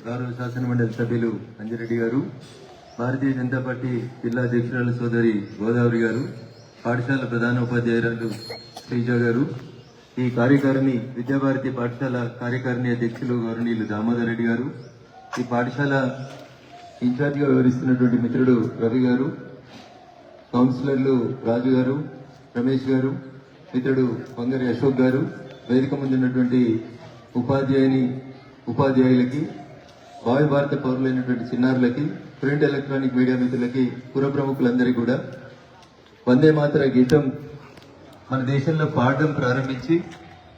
గౌరవ శాసనమండలి సభ్యులు అంజిరెడ్డి గారు, భారతీయ జనతా పార్టీ జిల్లా అధ్యక్షురాలు సోదరి గోదావరి గారు, పాఠశాల ప్రధాన ఉపాధ్యాయురాలు శ్రీజ గారు, ఈ కార్యకారిణి విద్యాభారతి పాఠశాల కార్యకారిణి అధ్యక్షులు గౌరవనీయులు దామోదర్ రెడ్డి గారు, ఈ పాఠశాల ఇన్ఛార్జిగా వ్యవహరిస్తున్నటువంటి మిత్రుడు రవి గారు, కౌన్సిలర్లు రాజు గారు, రమేష్ గారు, మిత్రుడు పొంగరి అశోక్ గారు, వేదిక ముందున్నటువంటి ఉపాధ్యాయులకి, భావి భారత పౌరులైనటువంటి చిన్నారులకి, ప్రింట్ ఎలక్ట్రానిక్ మీడియా మిత్రులకి, పుర ప్రముఖులందరికీ కూడా వందే మాతర గీతం మన దేశంలో పాడడం ప్రారంభించి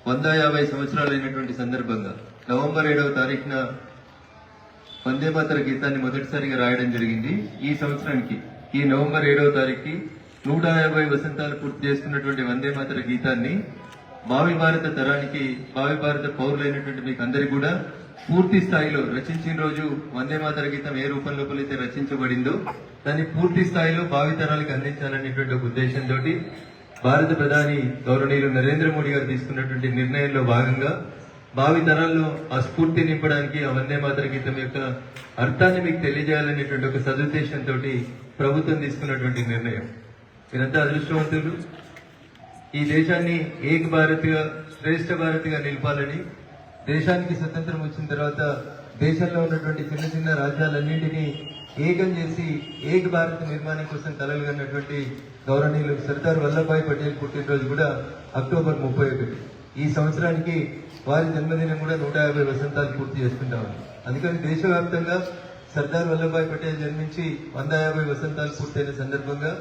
150 సంవత్సరాలైనటువంటి సందర్భంగా నవంబర్ 7వ తారీఖున వందే మాతర గీతాన్ని మొదటిసారిగా రాయడం జరిగింది. ఈ సంవత్సరానికి ఈ నవంబర్ 7వ తారీఖుకి 150 వసంతాలు పూర్తి చేసుకున్నటువంటి వందే మాతర గీతాన్ని భావి భారత తరానికి, భావి భారత పౌరులైనటువంటి మీకు అందరికీ కూడా పూర్తి స్థాయిలో రచించిన రోజు వందే మాతర గీతం ఏ రూపంలో అయితే రచించబడిందో దాన్ని పూర్తి స్థాయిలో భావి తరాలకు అందించాలనేటువంటి ఒక ఉద్దేశంతో భారత ప్రధాని గౌరవనీయులు నరేంద్ర మోడీ గారు తీసుకున్నటువంటి నిర్ణయంలో భాగంగా భావి తరాల్లో ఆ స్ఫూర్తి నింపడానికి ఆ వందే మాతర గీతం యొక్క అర్థాన్ని మీకు తెలియజేయాలనేటువంటి ఒక సదుద్దేశంతో ప్రభుత్వం తీసుకున్నటువంటి నిర్ణయం. మీరంతా అదృష్టవంతులు. ఈ దేశాన్ని ఏక్ భారత్గా, శ్రేష్ఠ భారత్గా నిలపాలని, దేశానికి స్వతంత్రం వచ్చిన తర్వాత దేశంలో ఉన్నటువంటి చిన్న చిన్న రాజ్యాలన్నింటినీ ఏకం చేసి ఏక్ భారత్ నిర్మాణం కోసం కలలు కన్నటువంటి గౌరవనీయులు సర్దార్ వల్లభాయ్ పటేల్ పుట్టినరోజు కూడా అక్టోబర్ 31. ఈ సంవత్సరానికి వారి జన్మదినం కూడా 150 వసంతాలు పూర్తి చేసుకుంటామని. అందుకని దేశవ్యాప్తంగా సర్దార్ వల్లభాయ్ పటేల్ జన్మించి 150 వసంతాలు పూర్తయిన సందర్భంగా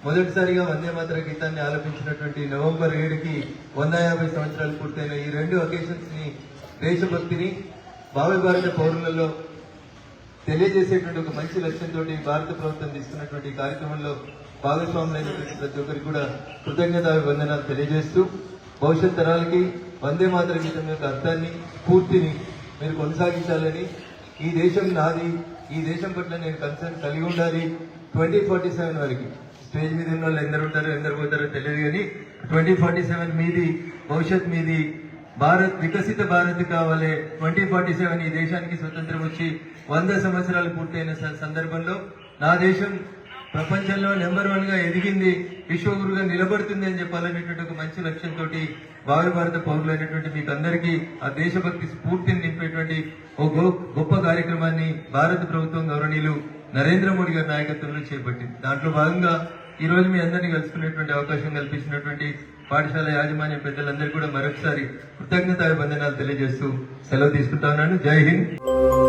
మొదటిసారిగా వందే మాతర గీతాన్ని ఆలపించినటువంటి నవంబర్ 7కి 150 సంవత్సరాలు పూర్తయిన ఈ రెండు అకేషన్స్ ని, దేశభక్తిని భావి భారత పౌరులలో తెలియజేసేటువంటి ఒక మంచి లక్ష్యంతో భారత ప్రభుత్వం తీసుకున్నటువంటి కార్యక్రమంలో భాగస్వాములైనటువంటి ప్రతి ఒక్కరికి కూడా కృతజ్ఞతా వందనాలు తెలియజేస్తూ, భవిష్యత్ తరాలకి వందే మాతర గీతం యొక్క అర్థాన్ని, స్ఫూర్తిని మీరు కొనసాగించాలని, ఈ దేశం నాది, ఈ దేశం పట్ల నేను కన్సర్న్ కలిగి ఉండాలి, 2047 వరకు స్టేజ్ మీద ఉన్న వాళ్ళు ఎందరు ఉంటారో ఎందరు పోతారో తెలియదు కానీ 2047 మీది, భవిష్యత్ మీది, భారత్ వికసిత భారత్ కావాలి. 2047 ఈ దేశానికి స్వతంత్రం వచ్చి 100 సంవత్సరాలు పూర్తయిన సందర్భంలో నా దేశం ప్రపంచంలో నెంబర్ 1 గా ఎదిగింది, విశ్వగురుగా నిలబడుతుంది అని చెప్పాలనేటువంటి ఒక మంచి లక్ష్యంతో భావి భారత పౌరులైనటువంటి మీకు అందరికీ ఆ దేశభక్తి స్ఫూర్తిని నింపేటువంటి ఒక గొప్ప కార్యక్రమాన్ని భారత ప్రభుత్వం గౌరవనీయులు నరేంద్ర మోడీ గారి నాయకత్వంలో చేపట్టింది. దాంట్లో భాగంగా ఈ రోజు మీ అందరినీ కలుసుకునేటువంటి అవకాశం కల్పించినటువంటి పాఠశాల యాజమాన్య పెద్దలందరికీ కూడా మరొకసారి కృతజ్ఞతా వందనాలు తెలియజేస్తూ సెలవు తీసుకుంటా ఉన్నాను. జై హింద్.